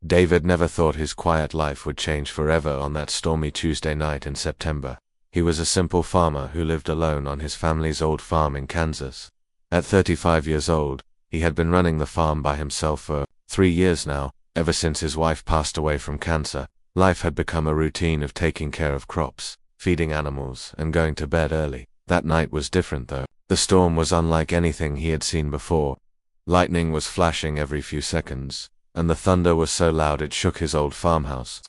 David never thought his quiet life would change forever on that stormy Tuesday night in September. He was a simple farmer who lived alone on his family's old farm in Kansas. At 35 years old, he had been running the farm by himself for 3 years now. Ever since his wife passed away from cancer, life had become a routine of taking care of crops, feeding animals, and going to bed early. That night was different though. The storm was unlike anything he had seen before. Lightning was flashing every few seconds, and the thunder was so loud it shook his old farmhouse.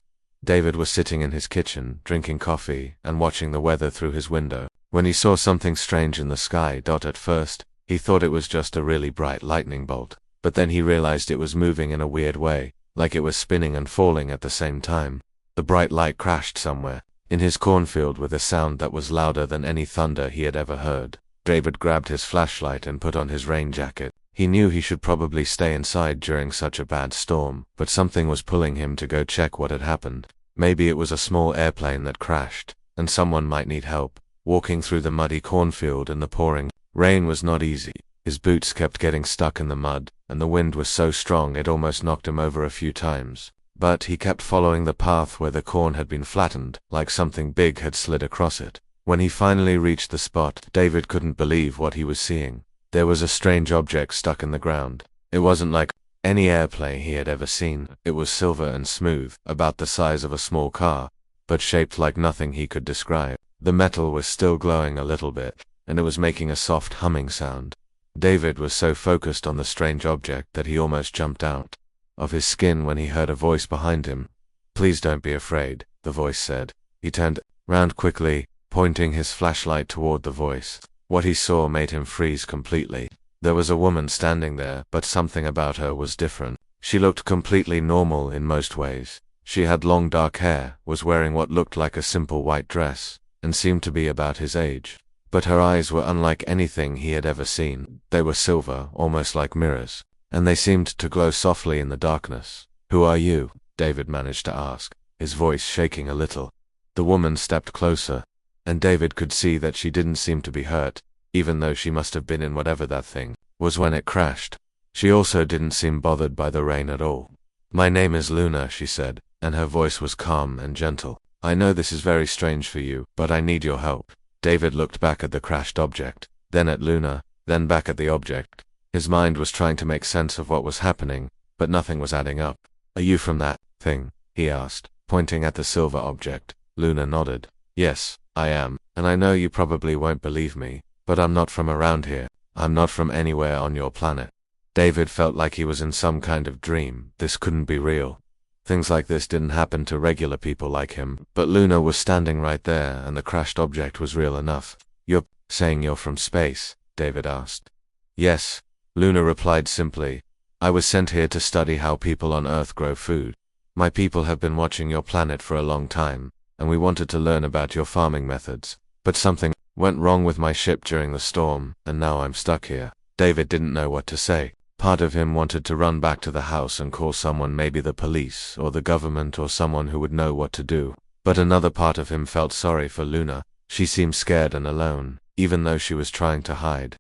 David was sitting in his kitchen, drinking coffee, and watching the weather through his window, when he saw something strange in the sky. At first, he thought it was just a really bright lightning bolt, but then he realized it was moving in a weird way, like it was spinning and falling at the same time. The bright light crashed somewhere in his cornfield with a sound that was louder than any thunder he had ever heard. David grabbed his flashlight and put on his rain jacket. He knew he should probably stay inside during such a bad storm, but something was pulling him to go check what had happened. Maybe it was a small airplane that crashed, and someone might need help. Walking through the muddy cornfield in the pouring rain was not easy. His boots kept getting stuck in the mud, and the wind was so strong it almost knocked him over a few times. But he kept following the path where the corn had been flattened, like something big had slid across it. When he finally reached the spot, David couldn't believe what he was seeing. There was a strange object stuck in the ground. It wasn't like any airplane he had ever seen. It was silver and smooth, about the size of a small car, but shaped like nothing he could describe. The metal was still glowing a little bit, and it was making a soft humming sound. David was so focused on the strange object that he almost jumped out of his skin when he heard a voice behind him. "Please don't be afraid," the voice said. He turned round quickly, pointing his flashlight toward the voice. What he saw made him freeze completely. There was a woman standing there, but something about her was different. She looked completely normal in most ways. She had long dark hair, was wearing what looked like a simple white dress, and seemed to be about his age. But her eyes were unlike anything he had ever seen. They were silver, almost like mirrors, and they seemed to glow softly in the darkness. "Who are you?" David managed to ask, his voice shaking a little. The woman stepped closer, and David could see that she didn't seem to be hurt, even though she must have been in whatever that thing was when it crashed. She also didn't seem bothered by the rain at all. "My name is Luna," she said, and her voice was calm and gentle. "I know this is very strange for you, but I need your help." David looked back at the crashed object, then at Luna, then back at the object. His mind was trying to make sense of what was happening, but nothing was adding up. "Are you from that thing?" he asked, pointing at the silver object. Luna nodded. "Yes, I am, and I know you probably won't believe me, but I'm not from around here. I'm not from anywhere on your planet." David felt like he was in some kind of dream. This couldn't be real. Things like this didn't happen to regular people like him, but Luna was standing right there, and the crashed object was real enough. "You're saying you're from space?" David asked. "Yes," Luna replied simply. "I was sent here to study how people on Earth grow food. My people have been watching your planet for a long time, and we wanted to learn about your farming methods. But something went wrong with my ship during the storm, and now I'm stuck here." David didn't know what to say. Part of him wanted to run back to the house and call someone, maybe the police, or the government, or someone who would know what to do. But another part of him felt sorry for Luna. She seemed scared and alone, even though she was trying to hide.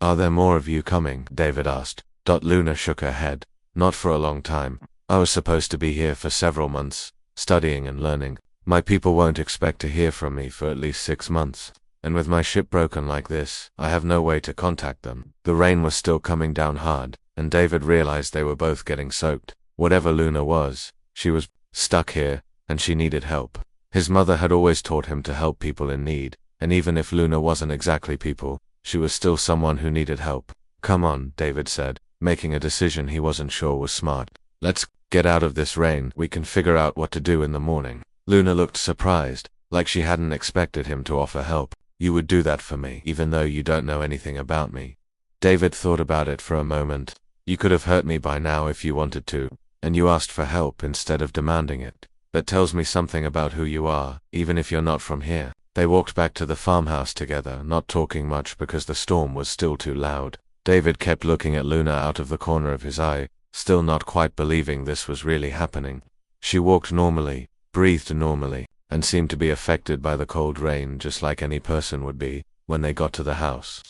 "Are there more of you coming?" David asked. Luna shook her head. "Not for a long time. I was supposed to be here for several months, studying and learning. My people won't expect to hear from me for at least 6 months. And with my ship broken like this, I have no way to contact them." The rain was still coming down hard, and David realized they were both getting soaked. Whatever Luna was, she was stuck here, and she needed help. His mother had always taught him to help people in need, and even if Luna wasn't exactly people, she was still someone who needed help. "Come on," David said, making a decision he wasn't sure was smart. "Let's get out of this rain. We can figure out what to do in the morning." Luna looked surprised, like she hadn't expected him to offer help. "You would do that for me, even though you don't know anything about me?" David thought about it for a moment. "You could have hurt me by now if you wanted to, and you asked for help instead of demanding it. That tells me something about who you are, even if you're not from here." They walked back to the farmhouse together, not talking much because the storm was still too loud. David kept looking at Luna out of the corner of his eye, still not quite believing this was really happening. She walked normally, breathed normally, and seemed to be affected by the cold rain just like any person would be when they got to the house.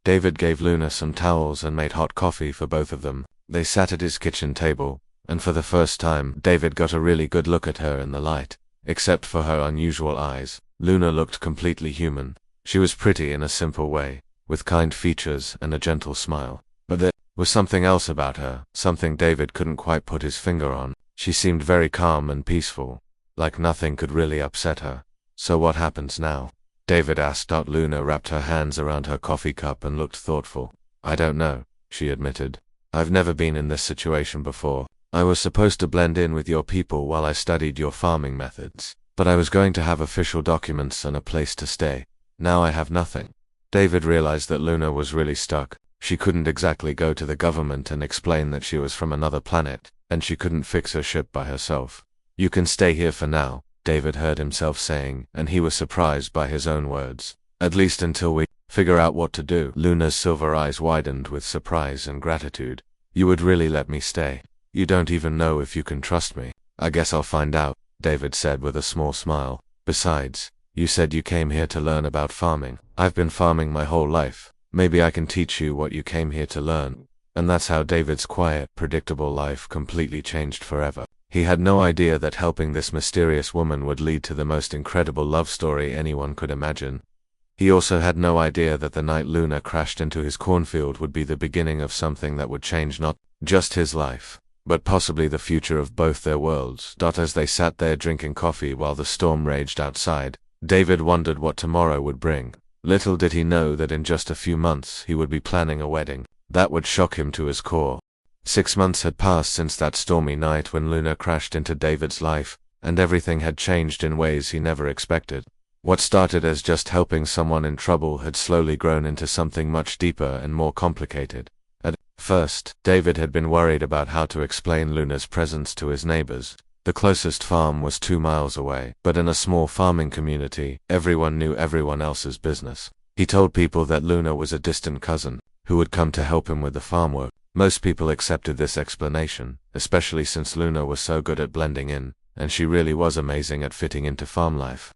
David gave Luna some towels and made hot coffee for both of them. They sat at his kitchen table, and for the first time, David got a really good look at her in the light. Except for her unusual eyes, Luna looked completely human. She was pretty in a simple way, with kind features and a gentle smile. But there was something else about her, something David couldn't quite put his finger on. She seemed very calm and peaceful, like nothing could really upset her. So what happens now? David asked. Luna wrapped her hands around her coffee cup and looked thoughtful. I don't know, she admitted. I've never been in this situation before. I was supposed to blend in with your people while I studied your farming methods, but I was going to have official documents and a place to stay. Now I have nothing. David realized that Luna was really stuck. She couldn't exactly go to the government and explain that she was from another planet, and she couldn't fix her ship by herself. You can stay here for now, David heard himself saying, and he was surprised by his own words. At least until we figure out what to do. Luna's silver eyes widened with surprise and gratitude. You would really let me stay? You don't even know if you can trust me. I guess I'll find out, David said with a small smile. Besides, you said you came here to learn about farming. I've been farming my whole life. Maybe I can teach you what you came here to learn. And that's how David's quiet, predictable life completely changed forever. He had no idea that helping this mysterious woman would lead to the most incredible love story anyone could imagine. He also had no idea that the night Luna crashed into his cornfield would be the beginning of something that would change not just his life, but possibly the future of both their worlds. As they sat there drinking coffee while the storm raged outside, David wondered what tomorrow would bring. Little did he know that in just a few months he would be planning a wedding. That would shock him to his core. 6 months had passed since that stormy night when Luna crashed into David's life, and everything had changed in ways he never expected. What started as just helping someone in trouble had slowly grown into something much deeper and more complicated. At first, David had been worried about how to explain Luna's presence to his neighbors. The closest farm was 2 miles away, but in a small farming community, everyone knew everyone else's business. He told people that Luna was a distant cousin, who would come to help him with the farm work. Most people accepted this explanation, especially since Luna was so good at blending in, and she really was amazing at fitting into farm life.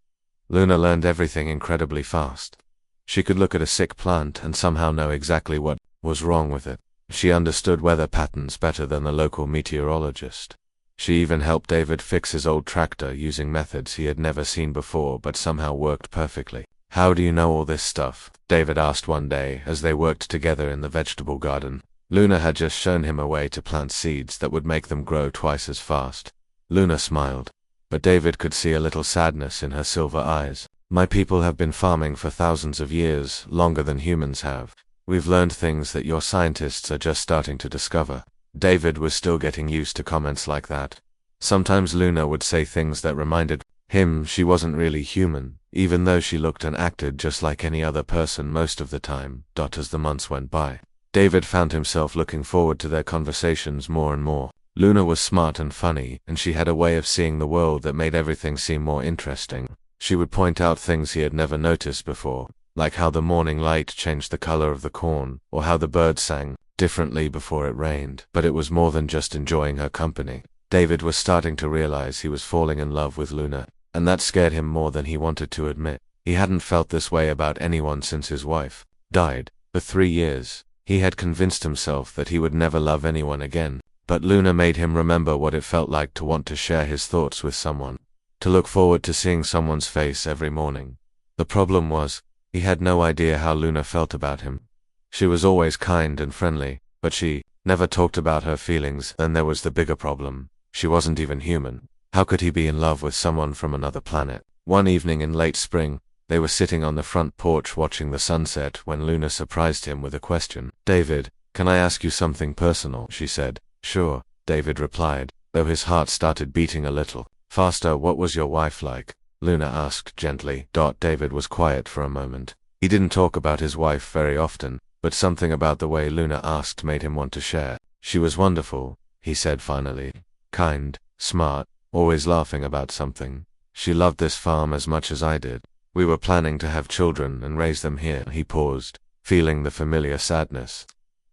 Luna learned everything incredibly fast. She could look at a sick plant and somehow know exactly what was wrong with it. She understood weather patterns better than the local meteorologist. She even helped David fix his old tractor using methods he had never seen before but somehow worked perfectly. How do you know all this stuff? David asked one day as they worked together in the vegetable garden. Luna had just shown him a way to plant seeds that would make them grow twice as fast. Luna smiled, but David could see a little sadness in her silver eyes. My people have been farming for thousands of years, longer than humans have. We've learned things that your scientists are just starting to discover. David was still getting used to comments like that. Sometimes Luna would say things that reminded him she wasn't really human, even though she looked and acted just like any other person most of the time. As the months went by, David found himself looking forward to their conversations more and more. Luna was smart and funny, and she had a way of seeing the world that made everything seem more interesting. She would point out things he had never noticed before, like how the morning light changed the color of the corn, or how the birds sang differently before it rained. But it was more than just enjoying her company. David was starting to realize he was falling in love with Luna, and that scared him more than he wanted to admit. He hadn't felt this way about anyone since his wife died. For 3 years, he had convinced himself that he would never love anyone again. But Luna made him remember what it felt like to want to share his thoughts with someone, to look forward to seeing someone's face every morning. The problem was, he had no idea how Luna felt about him. She was always kind and friendly, but she never talked about her feelings. Then there was the bigger problem. She wasn't even human. How could he be in love with someone from another planet? One evening in late spring, they were sitting on the front porch watching the sunset when Luna surprised him with a question. David, can I ask you something personal? She said. Sure, David replied, though his heart started beating a little faster. What was your wife like? Luna asked gently. David was quiet for a moment. He didn't talk about his wife very often, but something about the way Luna asked made him want to share. She was wonderful, he said finally. Kind, smart, always laughing about something. She loved this farm as much as I did. We were planning to have children and raise them here. He paused, feeling the familiar sadness.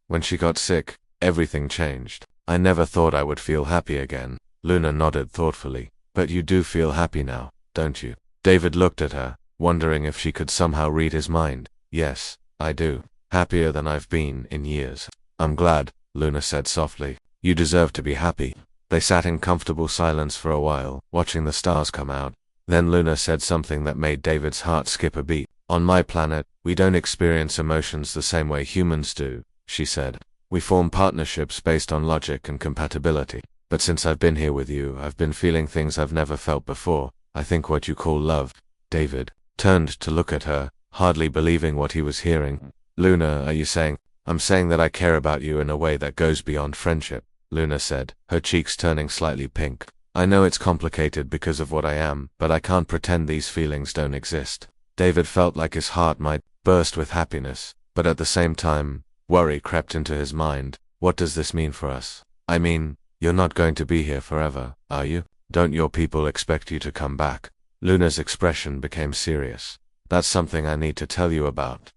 When she got sick, everything changed. I never thought I would feel happy again. Luna nodded thoughtfully. But you do feel happy now, don't you? David looked at her, wondering if she could somehow read his mind. Yes, I do. Happier than I've been in years. I'm glad, Luna said softly. You deserve to be happy. They sat in comfortable silence for a while, watching the stars come out. Then Luna said something that made David's heart skip a beat. On my planet, we don't experience emotions the same way humans do, she said. We form partnerships based on logic and compatibility. But since I've been here with you, I've been feeling things I've never felt before. I think what you call love. David turned to look at her, hardly believing what he was hearing. Luna, are you saying? I'm saying that I care about you in a way that goes beyond friendship, Luna said, her cheeks turning slightly pink. I know it's complicated because of what I am, but I can't pretend these feelings don't exist. David felt like his heart might burst with happiness, but at the same time, worry crept into his mind. What does this mean for us? I mean, you're not going to be here forever, are you? Don't your people expect you to come back? Luna's expression became serious. That's something I need to tell you about.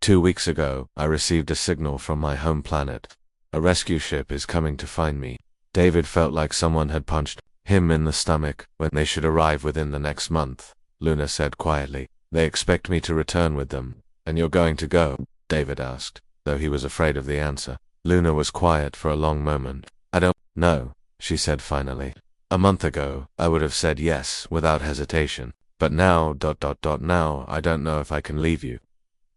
2 weeks ago, I received a signal from my home planet. A rescue ship is coming to find me. David felt like someone had punched him in the stomach. When they should arrive within the next month, Luna said quietly. They expect me to return with them. And you're going to go? David asked, though he was afraid of the answer. Luna was quiet for a long moment. I don't know, she said finally. A month ago, I would have said yes, without hesitation. But now, now, I don't know if I can leave you.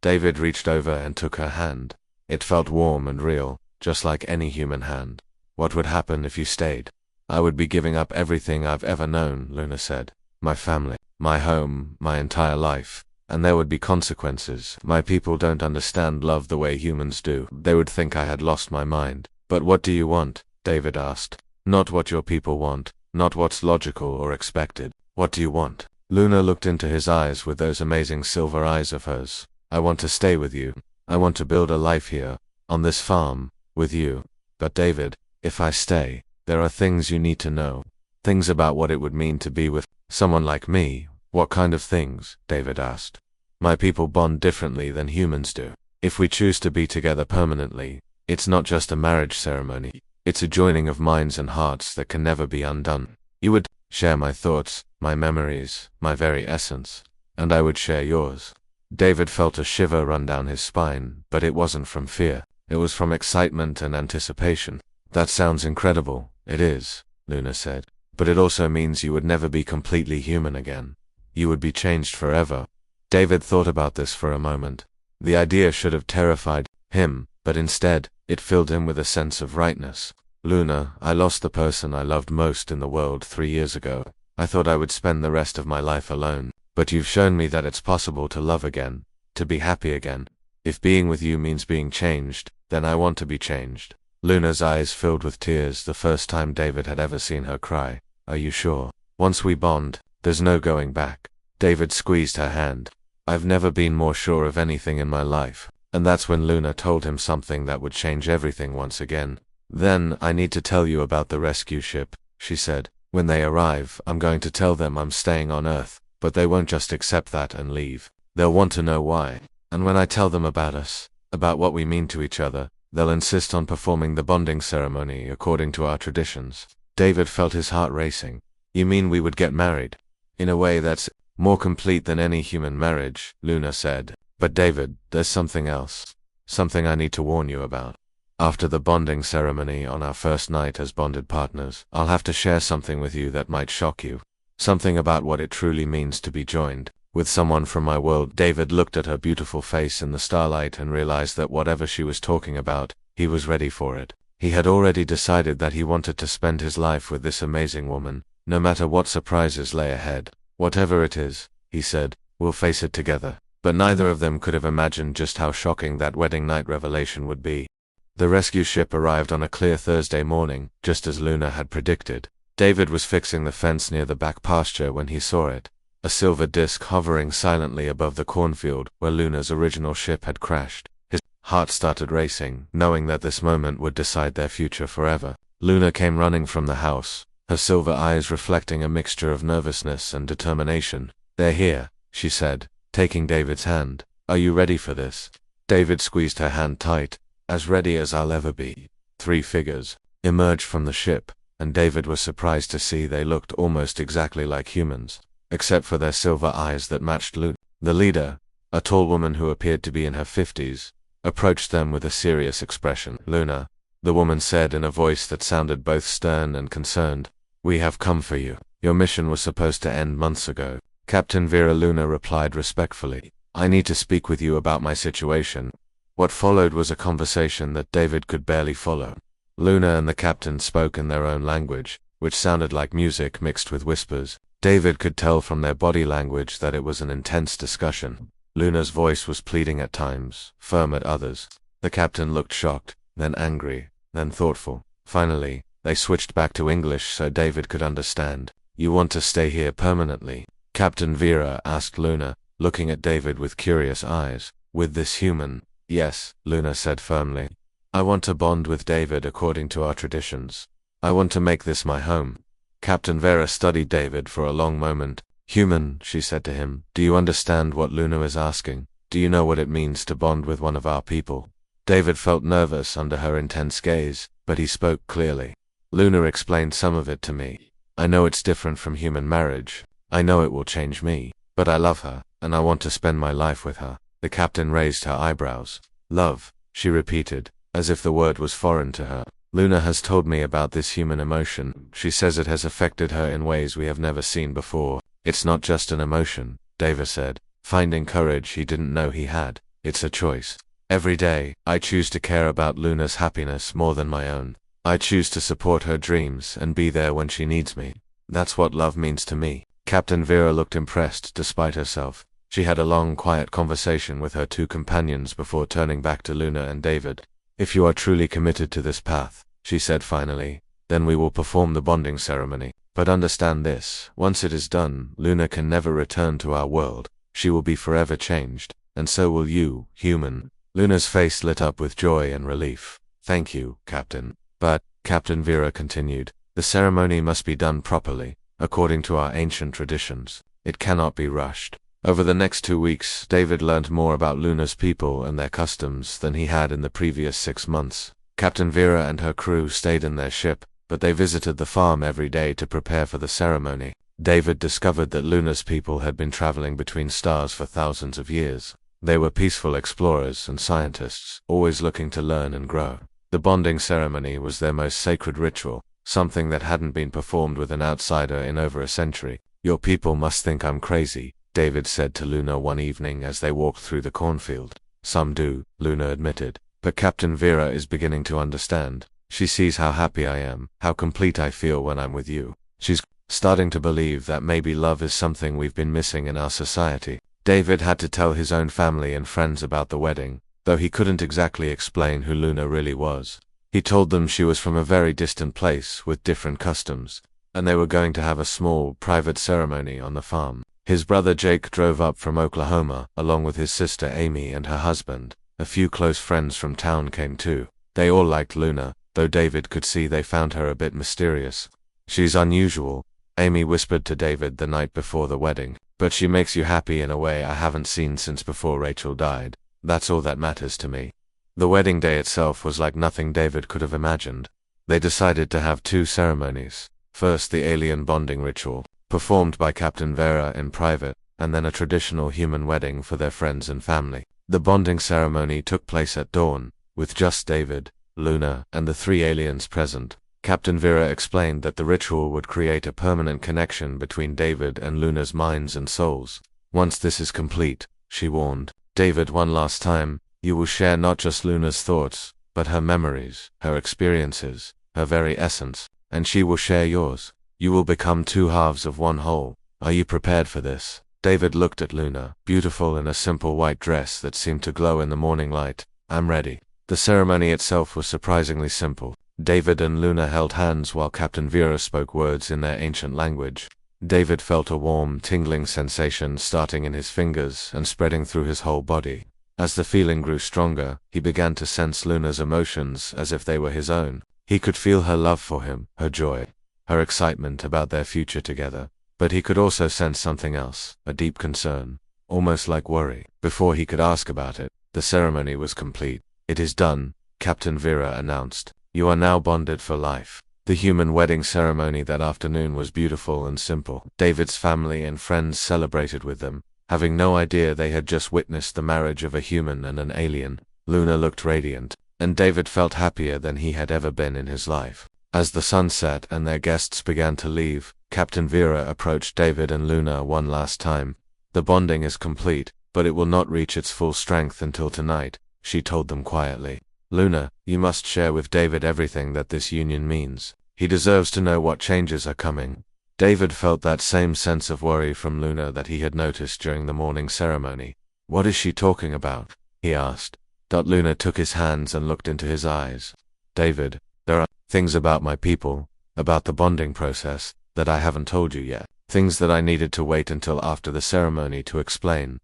David reached over and took her hand. It felt warm and real, just like any human hand. What would happen if you stayed? I would be giving up everything I've ever known, Luna said. My family, my home, my entire life. And there would be consequences. My people don't understand love the way humans do. They would think I had lost my mind. But what do you want? David asked. Not what your people want, not what's logical or expected. What do you want? Luna looked into his eyes with those amazing silver eyes of hers. I want to stay with you. I want to build a life here, on this farm, with you. But David, if I stay, there are things you need to know. Things about what it would mean to be with someone like me. What kind of things? David asked. My people bond differently than humans do. If we choose to be together permanently, it's not just a marriage ceremony. It's a joining of minds and hearts that can never be undone. You would share my thoughts, my memories, my very essence, and I would share yours. David felt a shiver run down his spine, but it wasn't from fear. It was from excitement and anticipation. That sounds incredible. It is, Luna said. But it also means you would never be completely human again. You would be changed forever. David thought about this for a moment. The idea should have terrified him, but instead, it filled him with a sense of rightness. Luna, I lost the person I loved most in the world 3 years ago. I thought I would spend the rest of my life alone. But you've shown me that it's possible to love again, to be happy again. If being with you means being changed, then I want to be changed. Luna's eyes filled with tears, the first time David had ever seen her cry. Are you sure? Once we bond, there's no going back. David squeezed her hand. I've never been more sure of anything in my life. And that's when Luna told him something that would change everything once again. Then, I need to tell you about the rescue ship, she said. When they arrive, I'm going to tell them I'm staying on Earth. But they won't just accept that and leave. They'll want to know why. And when I tell them about us, about what we mean to each other, they'll insist on performing the bonding ceremony according to our traditions. David felt his heart racing. You mean we would get married? In a way that's more complete than any human marriage, Luna said. But David, there's something else. Something I need to warn you about. After the bonding ceremony on our first night as bonded partners, I'll have to share something with you that might shock you. Something about what it truly means to be joined with someone from my world. David looked at her beautiful face in the starlight and realized that whatever she was talking about, he was ready for it. He had already decided that he wanted to spend his life with this amazing woman, no matter what surprises lay ahead. Whatever it is, he said, we'll face it together. But neither of them could have imagined just how shocking that wedding night revelation would be. The rescue ship arrived on a clear Thursday morning, just as Luna had predicted. David was fixing the fence near the back pasture when he saw it, a silver disc hovering silently above the cornfield where Luna's original ship had crashed. His heart started racing, knowing that this moment would decide their future forever. Luna came running from the house, her silver eyes reflecting a mixture of nervousness and determination. They're here, she said, taking David's hand. Are you ready for this? David squeezed her hand tight. As ready as I'll ever be. 3 figures emerged from the ship, and David was surprised to see they looked almost exactly like humans, except for their silver eyes that matched Luna. The leader, a tall woman who appeared to be in her 50s, approached them with a serious expression. Luna, the woman said in a voice that sounded both stern and concerned. "We have come for you. Your mission was supposed to end months ago." Captain Vera Luna replied respectfully, "I need to speak with you about my situation." What followed was a conversation that David could barely follow. Luna and the captain spoke in their own language, which sounded like music mixed with whispers. David could tell from their body language that it was an intense discussion. Luna's voice was pleading at times, firm at others. The captain looked shocked, then angry, then thoughtful. Finally, they switched back to English so David could understand. "You want to stay here permanently?" Captain Vera asked Luna, looking at David with curious eyes. "With this human?" "Yes," Luna said firmly. "I want to bond with David according to our traditions. I want to make this my home." Captain Vera studied David for a long moment. "Human," she said to him, "do you understand what Luna is asking? Do you know what it means to bond with one of our people?" David felt nervous under her intense gaze, but he spoke clearly. "Luna explained some of it to me. I know it's different from human marriage. I know it will change me, but I love her, and I want to spend my life with her." The captain raised her eyebrows. "Love," she repeated, as if the word was foreign to her. "Luna has told me about this human emotion. She says it has affected her in ways we have never seen before." "It's not just an emotion," David said, finding courage he didn't know he had. "It's a choice. Every day, I choose to care about Luna's happiness more than my own. I choose to support her dreams and be there when she needs me. That's what love means to me." Captain Vera looked impressed despite herself. She had a long, quiet conversation with her two companions before turning back to Luna and David. "If you are truly committed to this path," she said finally, "then we will perform the bonding ceremony. But understand this, once it is done, Luna can never return to our world. She will be forever changed, and so will you, human." Luna's face lit up with joy and relief. "Thank you, Captain. But," Captain Vera continued, "the ceremony must be done properly, according to our ancient traditions. It cannot be rushed." Over the next 2 weeks, David learned more about Luna's people and their customs than he had in the previous 6 months. Captain Vera and her crew stayed in their ship, but they visited the farm every day to prepare for the ceremony. David discovered that Luna's people had been traveling between stars for thousands of years. They were peaceful explorers and scientists, always looking to learn and grow. The bonding ceremony was their most sacred ritual, something that hadn't been performed with an outsider in over a century. "Your people must think I'm crazy," David said to Luna one evening as they walked through the cornfield. "Some do," Luna admitted, "but Captain Vera is beginning to understand. She sees how happy I am, how complete I feel when I'm with you. She's starting to believe that maybe love is something we've been missing in our society." David had to tell his own family and friends about the wedding, though he couldn't exactly explain who Luna really was. He told them she was from a very distant place with different customs, and they were going to have a small, private ceremony on the farm. His brother Jake drove up from Oklahoma, along with his sister Amy and her husband. A few close friends from town came too. They all liked Luna, though David could see they found her a bit mysterious. "She's unusual," Amy whispered to David the night before the wedding, "but she makes you happy in a way I haven't seen since before Rachel died. That's all that matters to me." The wedding day itself was like nothing David could have imagined. They decided to have 2 ceremonies. First, the alien bonding ritual, performed by Captain Vera in private, and then a traditional human wedding for their friends and family. The bonding ceremony took place at dawn, with just David, Luna, and the 3 aliens present. Captain Vera explained that the ritual would create a permanent connection between David and Luna's minds and souls. "Once this is complete," she warned, "David, one last time, you will share not just Luna's thoughts, but her memories, her experiences, her very essence, and she will share yours. You will become 2 halves of one whole. Are you prepared for this?" David looked at Luna, beautiful in a simple white dress that seemed to glow in the morning light. "I'm ready." The ceremony itself was surprisingly simple. David and Luna held hands while Captain Vera spoke words in their ancient language. David felt a warm, tingling sensation starting in his fingers and spreading through his whole body. As the feeling grew stronger, he began to sense Luna's emotions as if they were his own. He could feel her love for him, her joy, her excitement about their future together. But he could also sense something else, a deep concern, almost like worry. Before he could ask about it, the ceremony was complete. "It is done," Captain Vera announced. "You are now bonded for life." The human wedding ceremony that afternoon was beautiful and simple. David's family and friends celebrated with them, having no idea they had just witnessed the marriage of a human and an alien. Luna looked radiant, and David felt happier than he had ever been in his life. As the sun set and their guests began to leave, Captain Vera approached David and Luna one last time. "The bonding is complete, but it will not reach its full strength until tonight," she told them quietly. "Luna, you must share with David everything that this union means. He deserves to know what changes are coming." David felt that same sense of worry from Luna that he had noticed during the morning ceremony. "What is she talking about?" he asked. Luna took his hands and looked into his eyes. "David, there are things about my people, about the bonding process, that I haven't told you yet. Things that I needed to wait until after the ceremony to explain."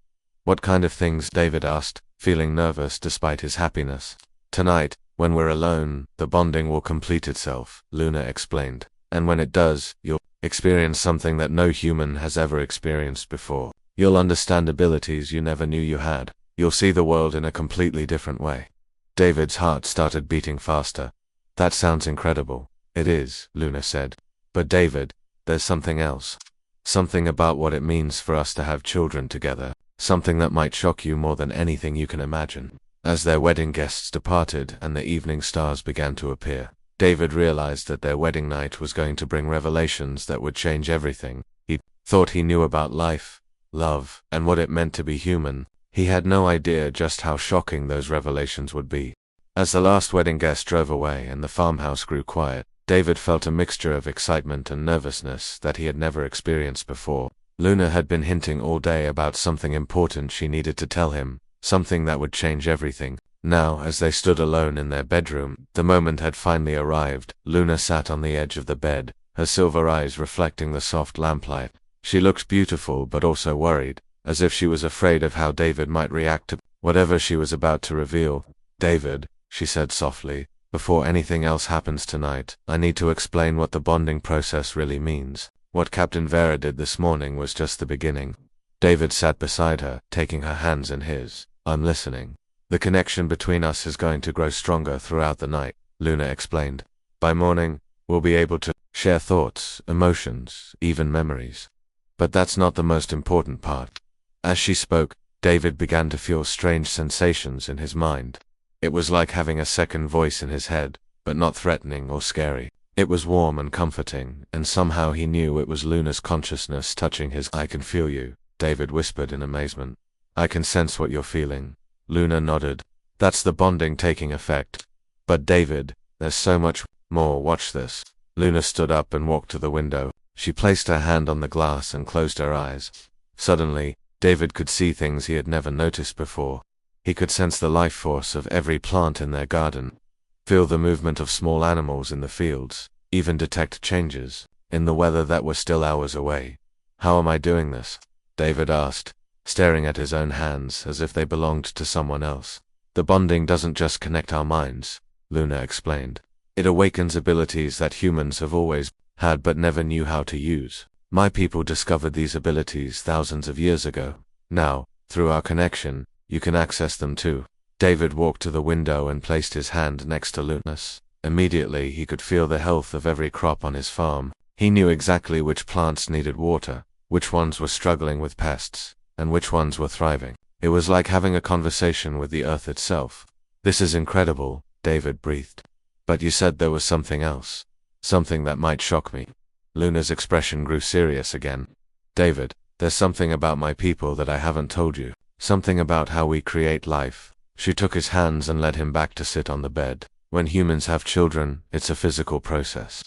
"What kind of things?" David asked, feeling nervous despite his happiness. "Tonight, when we're alone, the bonding will complete itself," Luna explained. "And when it does, you'll experience something that no human has ever experienced before. You'll understand abilities you never knew you had. You'll see the world in a completely different way." David's heart started beating faster. "That sounds incredible." "It is," Luna said. "But David, there's something else. Something about what it means for us to have children together. Something that might shock you more than anything you can imagine." As their wedding guests departed and the evening stars began to appear, David realized that their wedding night was going to bring revelations that would change everything. He thought he knew about life, love, and what it meant to be human. He had no idea just how shocking those revelations would be. As the last wedding guest drove away and the farmhouse grew quiet, David felt a mixture of excitement and nervousness that he had never experienced before. Luna had been hinting all day about something important she needed to tell him, something that would change everything. Now, as they stood alone in their bedroom, the moment had finally arrived. Luna sat on the edge of the bed, her silver eyes reflecting the soft lamplight. She looked beautiful but also worried, as if she was afraid of how David might react to whatever she was about to reveal. "David," she said softly, "before anything else happens tonight, I need to explain what the bonding process really means. What Captain Vera did this morning was just the beginning." David sat beside her, taking her hands in his. "I'm listening. The connection between us is going to grow stronger throughout the night," Luna explained. "By morning, we'll be able to share thoughts, emotions, even memories. But that's not the most important part." As she spoke, David began to feel strange sensations in his mind. It was like having a second voice in his head, but not threatening or scary. It was warm and comforting, and somehow he knew it was Luna's consciousness touching his. "I can feel you," David whispered in amazement. "I can sense what you're feeling." Luna nodded. "That's the bonding taking effect." "But David, there's so much more. Watch this." Luna stood up and walked to the window. She placed her hand on the glass and closed her eyes. Suddenly, David could see things he had never noticed before. He could sense the life force of every plant in their garden, feel the movement of small animals in the fields, even detect changes in the weather that were still hours away. "How am I doing this?" David asked, staring at his own hands as if they belonged to someone else. "The bonding doesn't just connect our minds," Luna explained. "It awakens abilities that humans have always had but never knew how to use. My people discovered these abilities thousands of years ago. Now, through our connection, you can access them too." David walked to the window and placed his hand next to Luna's. Immediately, he could feel the health of every crop on his farm. He knew exactly which plants needed water, which ones were struggling with pests, and which ones were thriving. It was like having a conversation with the earth itself. "This is incredible," David breathed. "But you said there was something else. Something that might shock me." Luna's expression grew serious again. "David, there's something about my people that I haven't told you. Something about how we create life." She took his hands and led him back to sit on the bed. "When humans have children, it's a physical process.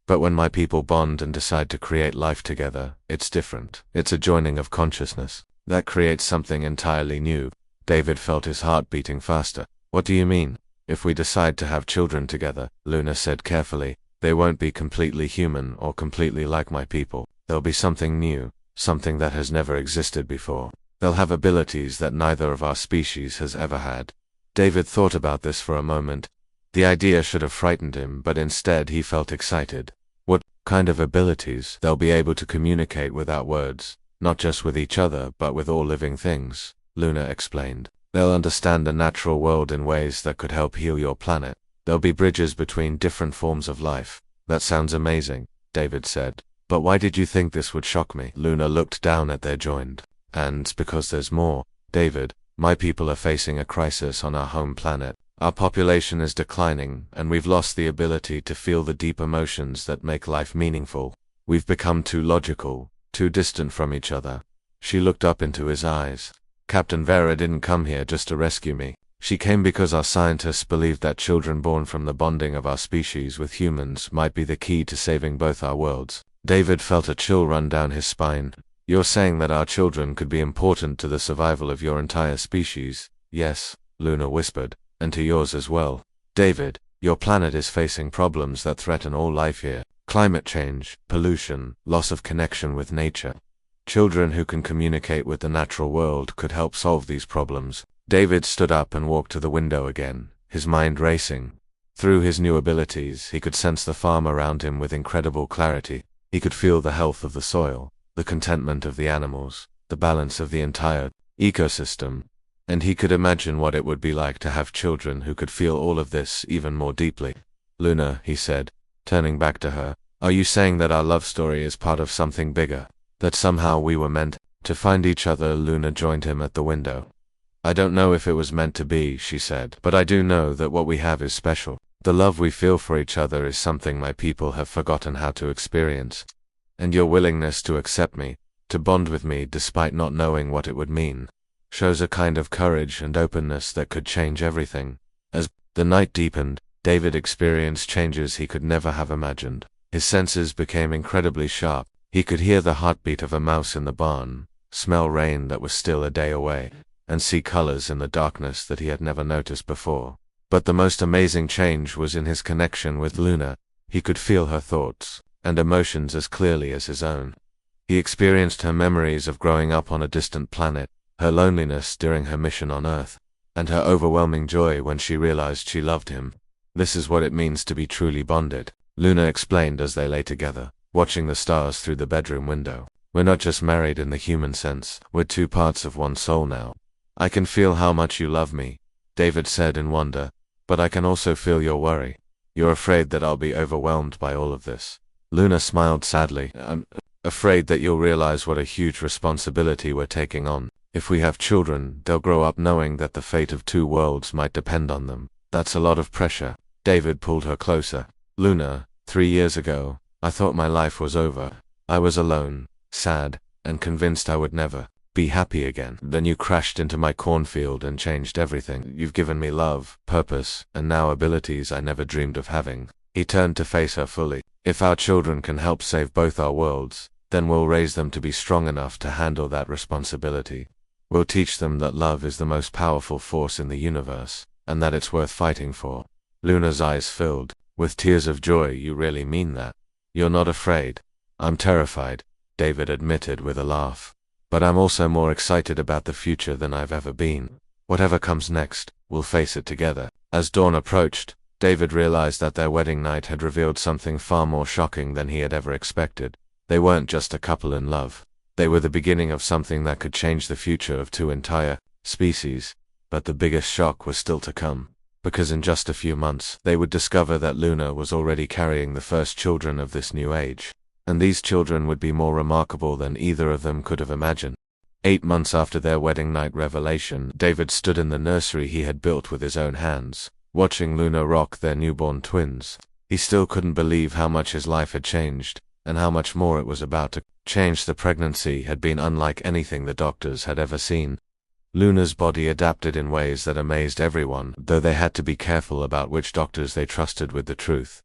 But when my people bond and decide to create life together, it's different. It's a joining of consciousness that creates something entirely new." David felt his heart beating faster. "What do you mean?" "If we decide to have children together," Luna said carefully, "they won't be completely human or completely like my people. There'll be something new, something that has never existed before. They'll have abilities that neither of our species has ever had." David thought about this for a moment. The idea should have frightened him, but instead he felt excited. "What kind of abilities?" "They'll be able to communicate without words, not just with each other, but with all living things," Luna explained. "They'll understand the natural world in ways that could help heal your planet. There'll be bridges between different forms of life." "That sounds amazing," David said. "But why did you think this would shock me?" Luna looked down at their joined. "And because there's more. David, my people are facing a crisis on our home planet. Our population is declining, and we've lost the ability to feel the deep emotions that make life meaningful. We've become too logical, too distant from each other. She looked up into his eyes. Captain Vera didn't come here just to rescue me. She came because our scientists believed that children born from the bonding of our species with humans might be the key to saving both our worlds. David felt a chill run down his spine. You're saying that our children could be important to the survival of your entire species? Yes, Luna whispered. And to yours as well. David, your planet is facing problems that threaten all life here. Climate change, pollution, loss of connection with nature. Children who can communicate with the natural world could help solve these problems. David stood up and walked to the window again, his mind racing. Through his new abilities, he could sense the farm around him with incredible clarity. He could feel the health of the soil, the contentment of the animals, the balance of the entire ecosystem. And he could imagine what it would be like to have children who could feel all of this even more deeply. Luna, he said, turning back to her, are you saying that our love story is part of something bigger? That somehow we were meant to find each other? Luna joined him at the window. I don't know if it was meant to be, she said, but I do know that what we have is special. The love we feel for each other is something my people have forgotten how to experience. And your willingness to accept me, to bond with me despite not knowing what it would mean, shows a kind of courage and openness that could change everything. As the night deepened, David experienced changes he could never have imagined. His senses became incredibly sharp. He could hear the heartbeat of a mouse in the barn, smell rain that was still a day away, and see colors in the darkness that he had never noticed before. But the most amazing change was in his connection with Luna. He could feel her thoughts and emotions as clearly as his own. He experienced her memories of growing up on a distant planet, her loneliness during her mission on Earth, and her overwhelming joy when she realized she loved him. This is what it means to be truly bonded, Luna explained as they lay together, watching the stars through the bedroom window. We're not just married in the human sense, we're two parts of one soul now. I can feel how much you love me, David said in wonder, but I can also feel your worry. You're afraid that I'll be overwhelmed by all of this. Luna smiled sadly. I'm afraid that you'll realize what a huge responsibility we're taking on. If we have children, they'll grow up knowing that the fate of two worlds might depend on them. That's a lot of pressure. David pulled her closer. Luna, 3 years ago, I thought my life was over. I was alone, sad, and convinced I would never be happy again. Then you crashed into my cornfield and changed everything. You've given me love, purpose, and now abilities I never dreamed of having. He turned to face her fully. If our children can help save both our worlds, then we'll raise them to be strong enough to handle that responsibility. We'll teach them that love is the most powerful force in the universe, and that it's worth fighting for. Luna's eyes filled with tears of joy. You really mean that? You're not afraid? I'm terrified, David admitted with a laugh. But I'm also more excited about the future than I've ever been. Whatever comes next, we'll face it together. As dawn approached, David realized that their wedding night had revealed something far more shocking than he had ever expected. They weren't just a couple in love. They were the beginning of something that could change the future of two entire species. But the biggest shock was still to come, because in just a few months, they would discover that Luna was already carrying the first children of this new age. And these children would be more remarkable than either of them could have imagined. 8 months after their wedding night revelation, David stood in the nursery he had built with his own hands, watching Luna rock their newborn twins. He still couldn't believe how much his life had changed, and how much more it was about to change. The pregnancy had been unlike anything the doctors had ever seen. Luna's body adapted in ways that amazed everyone, though they had to be careful about which doctors they trusted with the truth.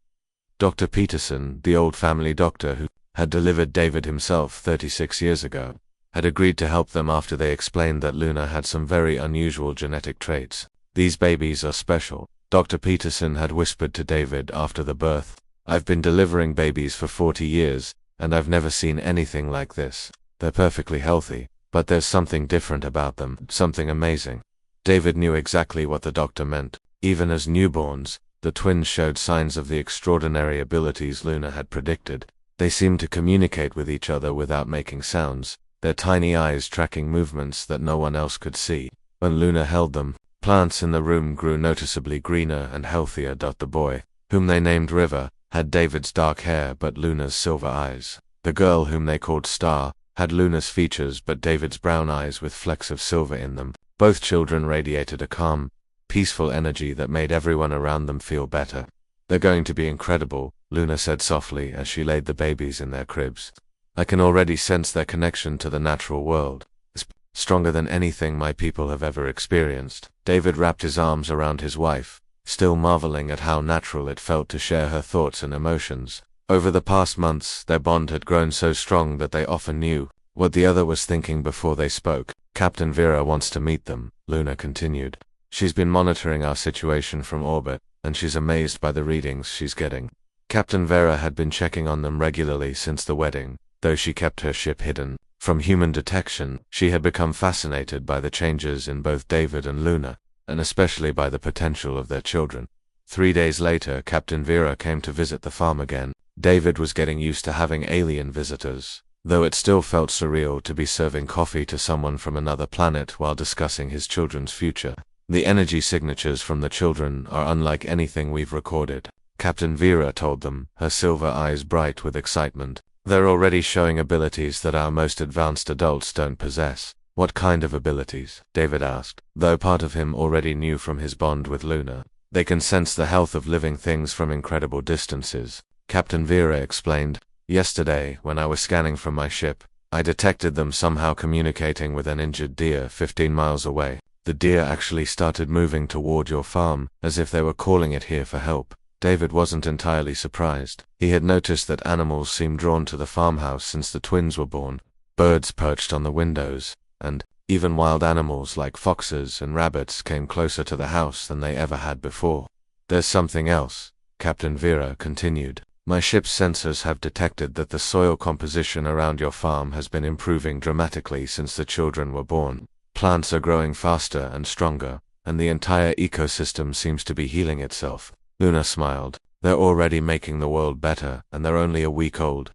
Dr. Peterson, the old family doctor who had delivered David himself 36 years ago, had agreed to help them after they explained that Luna had some very unusual genetic traits. These babies are special, Dr. Peterson had whispered to David after the birth. I've been delivering babies for 40 years, and I've never seen anything like this. They're perfectly healthy, but there's something different about them, something amazing. David knew exactly what the doctor meant. Even as newborns, the twins showed signs of the extraordinary abilities Luna had predicted. They seemed to communicate with each other without making sounds, their tiny eyes tracking movements that no one else could see. When Luna held them, plants in the room grew noticeably greener and healthier. The boy, whom they named River, had David's dark hair but Luna's silver eyes. The girl, whom they called Star, had Luna's features but David's brown eyes with flecks of silver in them. Both children radiated a calm, peaceful energy that made everyone around them feel better. "They're going to be incredible," Luna said softly as she laid the babies in their cribs. "I can already sense their connection to the natural world. It's stronger than anything my people have ever experienced." David wrapped his arms around his wife, still marveling at how natural it felt to share her thoughts and emotions. Over the past months, their bond had grown so strong that they often knew what the other was thinking before they spoke. "Captain Vera wants to meet them," Luna continued. "She's been monitoring our situation from orbit, and she's amazed by the readings she's getting." Captain Vera had been checking on them regularly since the wedding, though she kept her ship hidden from human detection. She had become fascinated by the changes in both David and Luna, and especially by the potential of their children. 3 days later, Captain Vera came to visit the farm again. David was getting used to having alien visitors, though it still felt surreal to be serving coffee to someone from another planet while discussing his children's future. "The energy signatures from the children are unlike anything we've recorded," Captain Vera told them, her silver eyes bright with excitement. "They're already showing abilities that our most advanced adults don't possess." "What kind of abilities?" David asked, though part of him already knew from his bond with Luna. "They can sense the health of living things from incredible distances," Captain Vera explained. "Yesterday, when I was scanning from my ship, I detected them somehow communicating with an injured deer 15 miles away. The deer actually started moving toward your farm, as if they were calling it here for help." David wasn't entirely surprised. He had noticed that animals seemed drawn to the farmhouse since the twins were born. Birds perched on the windows, and even wild animals like foxes and rabbits came closer to the house than they ever had before. "There's something else," Captain Vera continued. "My ship's sensors have detected that the soil composition around your farm has been improving dramatically since the children were born. Plants are growing faster and stronger, and the entire ecosystem seems to be healing itself." Luna smiled. "They're already making the world better, and they're only a week old."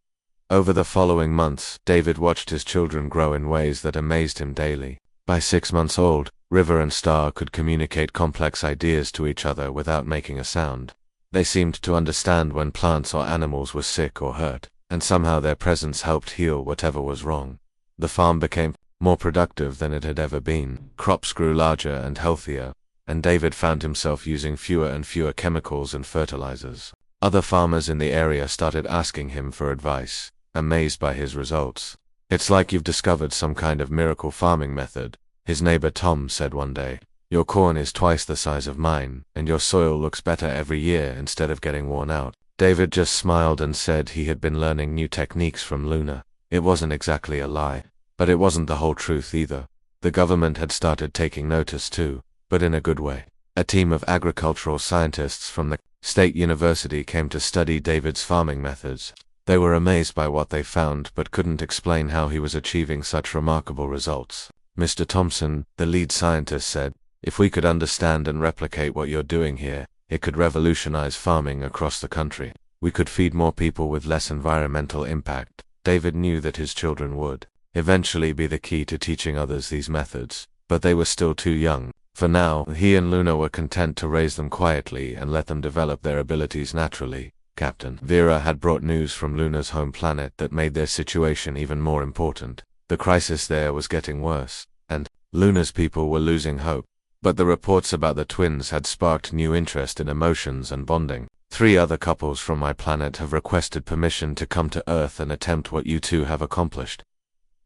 Over the following months, David watched his children grow in ways that amazed him daily. By 6 months old, River and Star could communicate complex ideas to each other without making a sound. They seemed to understand when plants or animals were sick or hurt, and somehow their presence helped heal whatever was wrong. The farm became more productive than it had ever been. Crops grew larger and healthier, and David found himself using fewer and fewer chemicals and fertilizers. Other farmers in the area started asking him for advice, amazed by his results. "It's like you've discovered some kind of miracle farming method," his neighbor Tom said one day. "Your corn is twice the size of mine, and your soil looks better every year instead of getting worn out." David just smiled and said he had been learning new techniques from Luna. It wasn't exactly a lie, but it wasn't the whole truth either. The government had started taking notice too, but in a good way. A team of agricultural scientists from the state university came to study David's farming methods. They were amazed by what they found but couldn't explain how he was achieving such remarkable results. "Mr. Thompson," the lead scientist said, "if we could understand and replicate what you're doing here, it could revolutionize farming across the country. We could feed more people with less environmental impact." David knew that his children would eventually be the key to teaching others these methods, but they were still too young. For now, he and Luna were content to raise them quietly and let them develop their abilities naturally. Captain Vera had brought news from Luna's home planet that made their situation even more important. The crisis there was getting worse, and Luna's people were losing hope. But the reports about the twins had sparked new interest in emotions and bonding. "3 other couples from my planet have requested permission to come to Earth and attempt what you two have accomplished,"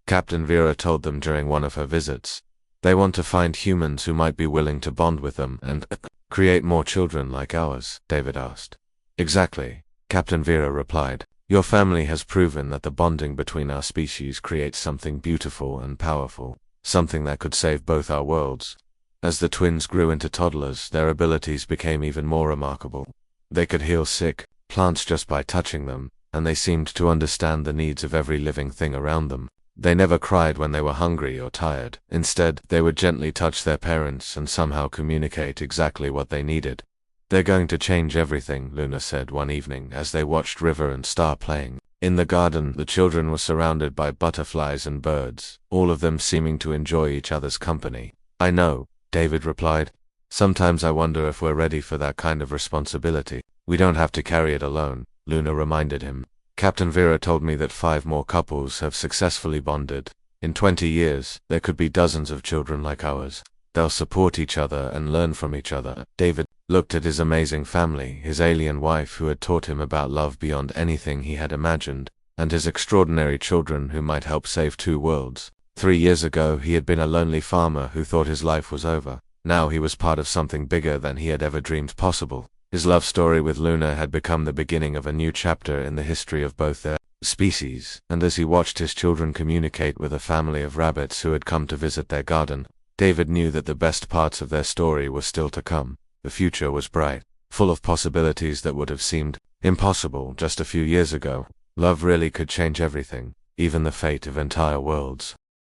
Captain Vera told them during one of her visits. "They want to find humans who might be willing to bond with them and create more children like ours," David asked. "Exactly," Captain Vera replied. "Your family has proven that the bonding between our species creates something beautiful and powerful, something that could save both our worlds." As the twins grew into toddlers, their abilities became even more remarkable. They could heal sick plants just by touching them, and they seemed to understand the needs of every living thing around them. They never cried when they were hungry or tired. Instead, they would gently touch their parents and somehow communicate exactly what they needed. "They're going to change everything," Luna said one evening as they watched River and Star playing. In the garden, the children were surrounded by butterflies and birds, all of them seeming to enjoy each other's company. "I know," David replied. "Sometimes I wonder if we're ready for that kind of responsibility." "We don't have to carry it alone," Luna reminded him. "Captain Vera told me that 5 more couples have successfully bonded. In 20 years, there could be dozens of children like ours." They'll support each other and learn from each other. David looked at his amazing family, his alien wife who had taught him about love beyond anything he had imagined, and his extraordinary children who might help save 2 worlds. 3 years ago, he had been a lonely farmer who thought his life was over. Now he was part of something bigger than he had ever dreamed possible. His love story with Luna had become the beginning of a new chapter in the history of both their species, and as he watched his children communicate with a family of rabbits who had come to visit their garden, David knew that the best parts of their story were still to come. The future was bright, full of possibilities that would have seemed impossible just a few years ago. Love really could change everything, even the fate of entire worlds.